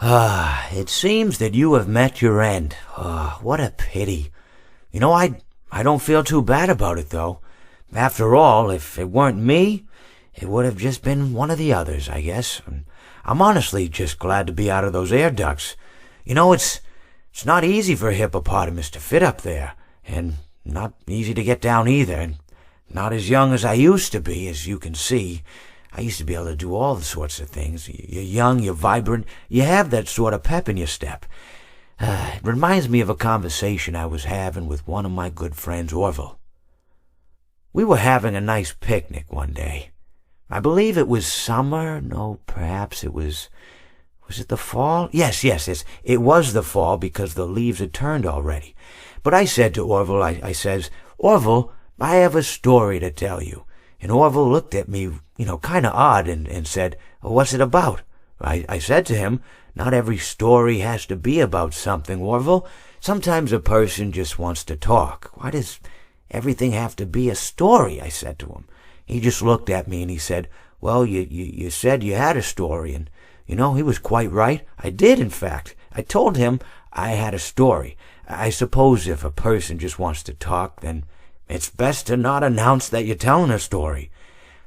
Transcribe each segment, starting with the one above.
It seems that you have met your end. What a pity. I don't feel too bad about it, though. After all, if it weren't me, it would have just been one of the others, I guess. I'm honestly just glad to be out of those air ducts. It's not easy for a hippopotamus to fit up there, and not easy to get down either, and not as young as I used to be, as you can see. I used to be able to do all sorts of things. You're young, you're vibrant, you have that sort of pep in your step. It reminds me of a conversation I was having with one of my good friends, Orville. We were having a nice picnic one day. I believe it was summer. No, perhaps it was... Was it the fall? Yes, it was the fall because the leaves had turned already. But I said to Orville, I says, "Orville, I have a story to tell you." And Orville looked at me, kind of odd and said, "What's it about?" I said to him, "Not every story has to be about something, Orville. Sometimes a person just wants to talk. Why does everything have to be a story?" I said to him. He just looked at me and he said, "Well, you said you had a story." And, he was quite right. I did, in fact. I told him I had a story. I suppose if a person just wants to talk, then it's best to not announce that you're telling a story.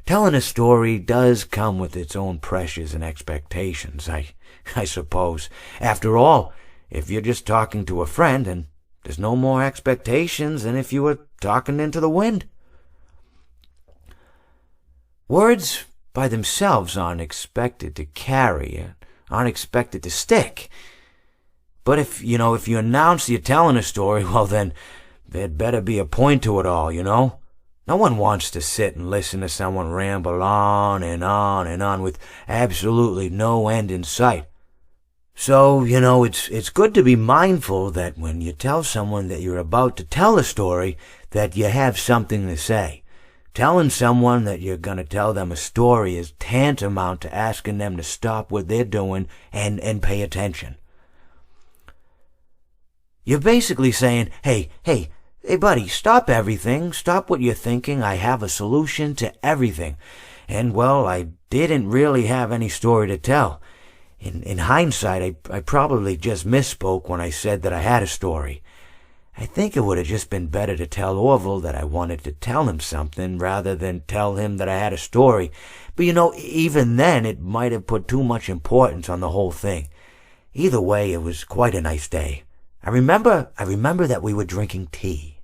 Telling a story does come with its own pressures and expectations, I suppose. After all, if you're just talking to a friend, then there's no more expectations than if you were talking into the wind. Words by themselves aren't expected to carry, aren't expected to stick. But if you announce you're telling a story, well then, there'd better be a point to it all, No one wants to sit and listen to someone ramble on and on and on with absolutely no end in sight. So, it's good to be mindful that when you tell someone that you're about to tell a story, that you have something to say. Telling someone that you're going to tell them a story is tantamount to asking them to stop what they're doing and pay attention. You're basically saying, hey, buddy, stop everything. Stop what you're thinking. I have a solution to everything. And, well, I didn't really have any story to tell. In hindsight, I probably just misspoke when I said that I had a story. I think it would have just been better to tell Orville that I wanted to tell him something rather than tell him that I had a story. But even then, it might have put too much importance on the whole thing. Either way, it was quite a nice day. I remember that we were drinking tea.